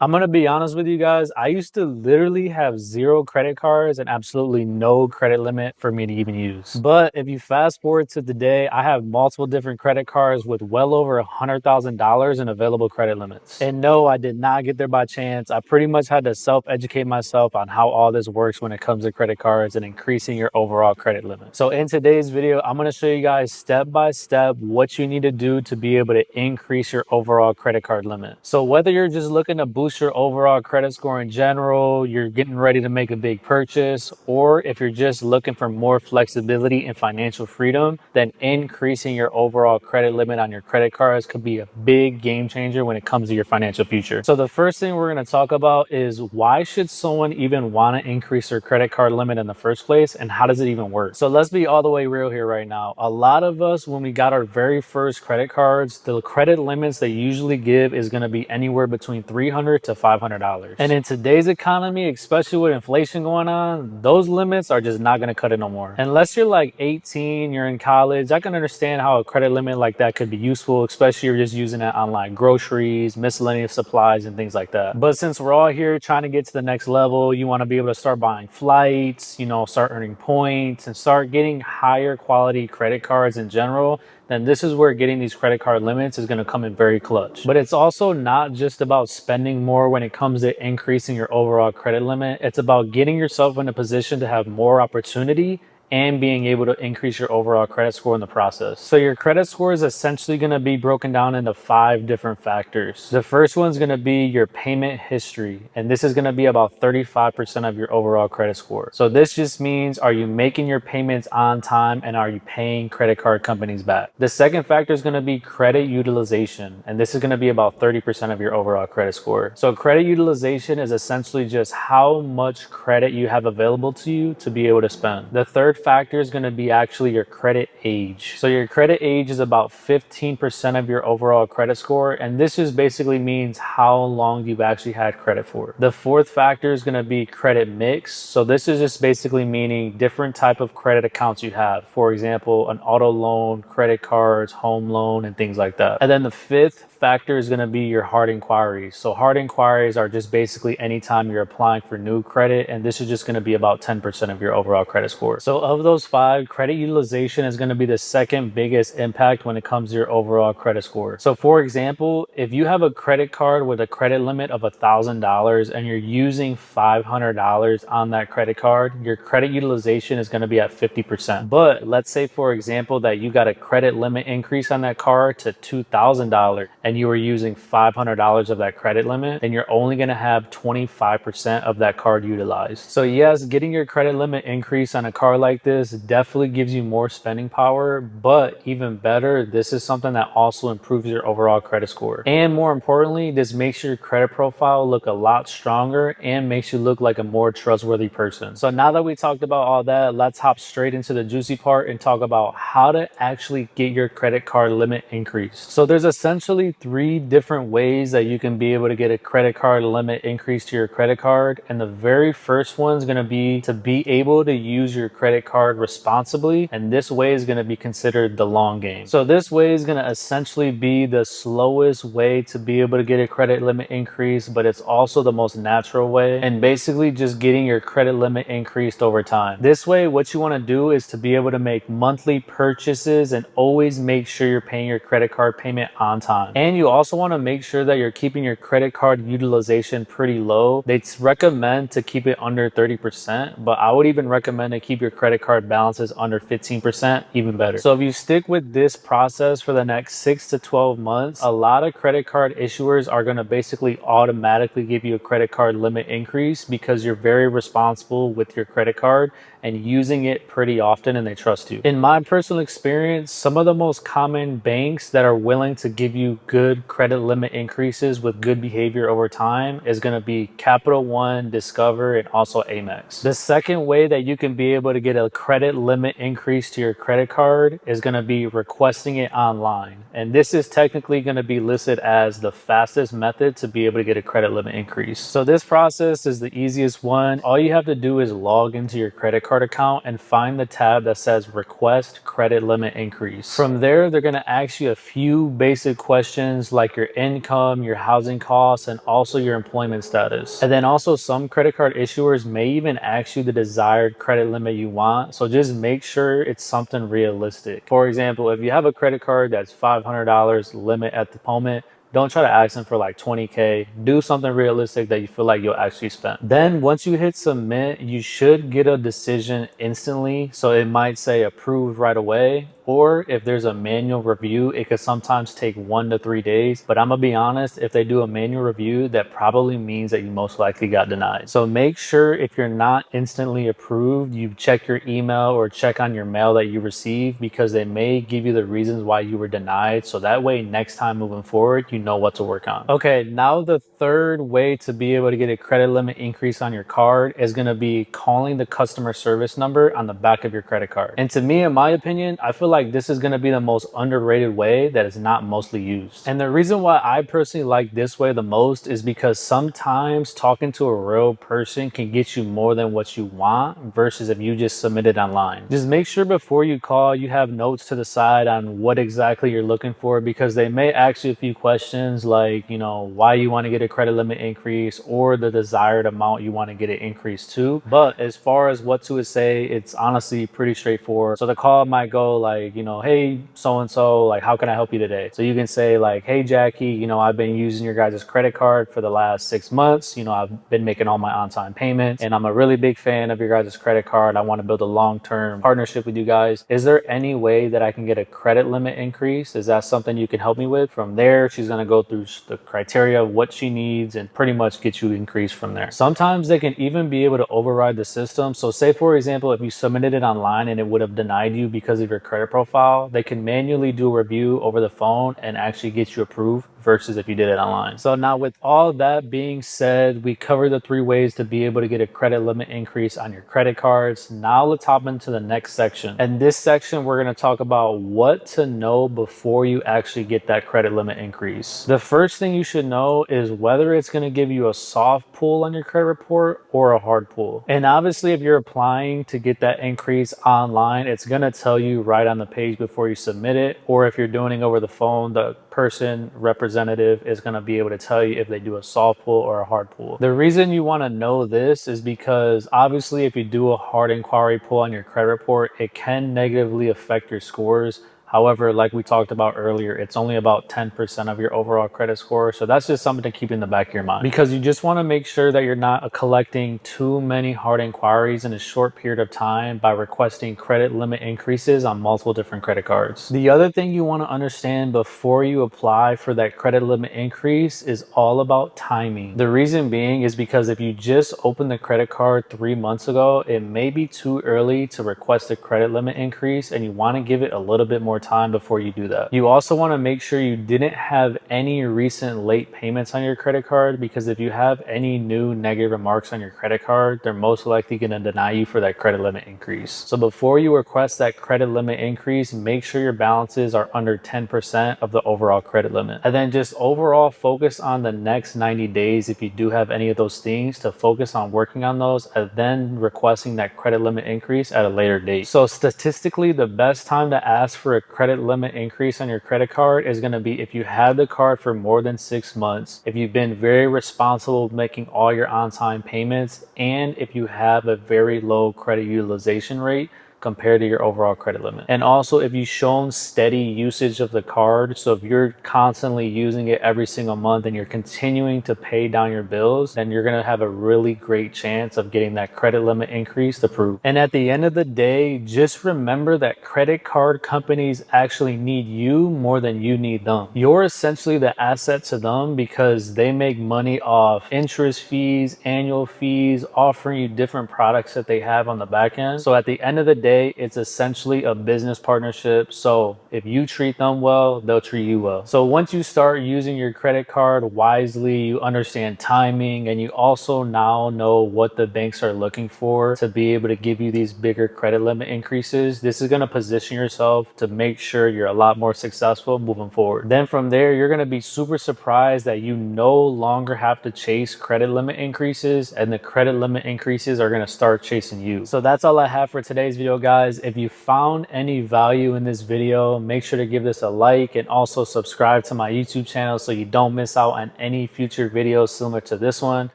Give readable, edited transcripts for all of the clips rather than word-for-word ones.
I'm gonna be honest with you guys. I used to literally have zero credit cards and absolutely no credit limit for me to even use. But if you fast forward to today, I have multiple different credit cards with well over $100,000 in available credit limits. And no, I did not get there by chance. I pretty much had to self-educate myself on how all this works when it comes to credit cards and increasing your overall credit limit. So in today's video, I'm gonna show you guys step by step what you need to do to be able to increase your overall credit card limit. So whether you're just looking to boost your overall credit score in general, you're getting ready to make a big purchase, or if you're just looking for more flexibility and financial freedom, then increasing your overall credit limit on your credit cards could be a big game changer when it comes to your financial future. So the first thing we're going to talk about is why should someone even want to increase their credit card limit in the first place, and how does it even work? So let's be all the way real here right now. A lot of us, when we got our very first credit cards, the credit limits they usually give is going to be anywhere between $300 to $500. And in today's economy, especially with inflation going on, those limits are just not going to cut it no more. Unless you're like 18, you're in college, I can understand how a credit limit like that could be useful, especially if you're just using it on like groceries, miscellaneous supplies, and things like that. But since we're all here trying to get to the next level, you want to be able to start buying flights, start earning points and start getting higher quality credit cards in general, then this is where getting these credit card limits is going to come in very clutch. But it's also not just about spending more when it comes to increasing your overall credit limit. It's about getting yourself in a position to have more opportunity and being able to increase your overall credit score in the process. So your credit score is essentially going to be broken down into 5 different factors. The first one is going to be your payment history, and this is going to be about 35% of your overall credit score. So this just means, are you making your payments on time and are you paying credit card companies back? The second factor is going to be credit utilization, and this is going to be about 30% of your overall credit score. So credit utilization is essentially just how much credit you have available to you to be able to spend. The third factor is going to be actually your credit age. So your credit age is about 15% of your overall credit score, and this just basically means how long you've actually had credit for. The fourth factor is going to be credit mix. So this is just basically meaning different type of credit accounts you have. For example, an auto loan, credit cards, home loan, and things like that. And then the fifth factor is going to be your hard inquiries. So hard inquiries are just basically anytime you're applying for new credit, and this is just going to be about 10% of your overall credit score. So of those 5, credit utilization is going to be the second biggest impact when it comes to your overall credit score. So for example, if you have a credit card with a credit limit of $1,000 and you're using $500 on that credit card, your credit utilization is going to be at 50%. But let's say, for example, that you got a credit limit increase on that card to $2,000 and you were using $500 of that credit limit, then you're only going to have 25% of that card utilized. So yes, getting your credit limit increase on a card like this definitely gives you more spending power, but even better, this is something that also improves your overall credit score. And more importantly, this makes your credit profile look a lot stronger and makes you look like a more trustworthy person. So now that we talked about all that, let's hop straight into the juicy part and talk about how to actually get your credit card limit increased. So there's essentially 3 different ways that you can be able to get a credit card limit increase to your credit card. And the very first one is going to be to be able to use your credit card responsibly, and this way is going to be considered the long game. So this way is going to essentially be the slowest way to be able to get a credit limit increase, but it's also the most natural way, and basically just getting your credit limit increased over time. This way, what you want to do is to be able to make monthly purchases and always make sure you're paying your credit card payment on time. And you also want to make sure that you're keeping your credit card utilization pretty low. They recommend to keep it under 30%, but I would even recommend to keep your credit card balances under 15%, even better. So if you stick with this process for the next 6 to 12 months, a lot of credit card issuers are going to basically automatically give you a credit card limit increase because you're very responsible with your credit card and using it pretty often, and they trust you. In my personal experience, some of the most common banks that are willing to give you good credit limit increases with good behavior over time is going to be Capital One, Discover, and also Amex. The second way that you can be able to get a credit limit increase to your credit card is going to be requesting it online. And this is technically going to be listed as the fastest method to be able to get a credit limit increase. So this process is the easiest one. All you have to do is log into your credit card account and find the tab that says request credit limit increase. From there, they're going to ask you a few basic questions like your income, your housing costs, and also your employment status. And then also some credit card issuers may even ask you the desired credit limit you want. So just make sure it's something realistic. For example, if you have a credit card that's $500 limit at the moment, don't try to ask them for like 20K. Do something realistic that you feel like you'll actually spend. Then once you hit submit, you should get a decision instantly. So it might say approved right away. Or if there's a manual review, it could sometimes take 1 to 3 days. But I'm gonna be honest, if they do a manual review, that probably means that you most likely got denied. So make sure if you're not instantly approved, you check your email or check on your mail that you receive, because they may give you the reasons why you were denied. So that way, next time moving forward, you know what to work on. Okay, now the third way to be able to get a credit limit increase on your card is gonna be calling the customer service number on the back of your credit card. And to me, in my opinion, I feel like this is going to be the most underrated way that is not mostly used. And the reason why I personally like this way the most is because sometimes talking to a real person can get you more than what you want versus if you just submit it online. Just make sure before you call, you have notes to the side on what exactly you're looking for, because they may ask you a few questions like, you know, why you want to get a credit limit increase or the desired amount you want to get it increased to. But as far as what to say, it's honestly pretty straightforward. So the call might go like, you know, hey, so-and-so, like, how can I help you today? So you can say like, hey, Jackie, you know, I've been using your guys' credit card for the last 6 months. You know, I've been making all my on-time payments and I'm a really big fan of your guys' credit card. I want to build a long-term partnership with you guys. Is there any way that I can get a credit limit increase? Is that something you can help me with? From there, she's going to go through the criteria of what she needs and pretty much get you increased from there. Sometimes they can even be able to override the system. So say, for example, if you submitted it online and it would have denied you because of your credit profile, they can manually do a review over the phone and actually get you approved versus if you did it online. So now with all that being said, we covered the 3 ways to be able to get a credit limit increase on your credit cards. Now let's hop into the next section. And this section, we're going to talk about what to know before you actually get that credit limit increase. The first thing you should know is whether it's going to give you a soft pull on your credit report or a hard pull. And obviously, if you're applying to get that increase online, it's going to tell you right on the page before you submit it. Or if you're doing it over the phone, the person representative is going to be able to tell you if they do a soft pull or a hard pull. The reason you want to know this is because obviously if you do a hard inquiry pull on your credit report, it can negatively affect your scores. However, like we talked about earlier, it's only about 10% of your overall credit score. So that's just something to keep in the back of your mind, because you just want to make sure that you're not collecting too many hard inquiries in a short period of time by requesting credit limit increases on multiple different credit cards. The other thing you want to understand before you apply for that credit limit increase is all about timing. The reason being is because if you just opened the credit card 3 months ago, it may be too early to request a credit limit increase, and you want to give it a little bit more time before you do that. You also want to make sure you didn't have any recent late payments on your credit card, because if you have any new negative remarks on your credit card, they're most likely going to deny you for that credit limit increase. So before you request that credit limit increase, make sure your balances are under 10% of the overall credit limit. And then just overall focus on the next 90 days if you do have any of those things, to focus on working on those and then requesting that credit limit increase at a later date. So statistically, the best time to ask for a credit limit increase on your credit card is going to be if you have the card for more than 6 months, if you've been very responsible making all your on-time payments, and if you have a very low credit utilization rate compared to your overall credit limit. And also if you've shown steady usage of the card, so if you're constantly using it every single month and you're continuing to pay down your bills, then you're gonna have a really great chance of getting that credit limit increase approved. And at the end of the day, just remember that credit card companies actually need you more than you need them. You're essentially the asset to them because they make money off interest fees, annual fees, offering you different products that they have on the back end. So at the end of the day, day, it's essentially a business partnership. So if you treat them well, they'll treat you well. So once you start using your credit card wisely, you understand timing, and you also now know what the banks are looking for to be able to give you these bigger credit limit increases. This is going to position yourself to make sure you're a lot more successful moving forward. Then from there, you're going to be super surprised that you no longer have to chase credit limit increases, and the credit limit increases are going to start chasing you. So that's all I have for today's video, guys. If you found any value in this video, make sure to give this a like and also subscribe to my YouTube channel so you don't miss out on any future videos similar to this one.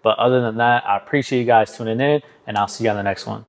But other than that, I appreciate you guys tuning in, and I'll see you on the next one.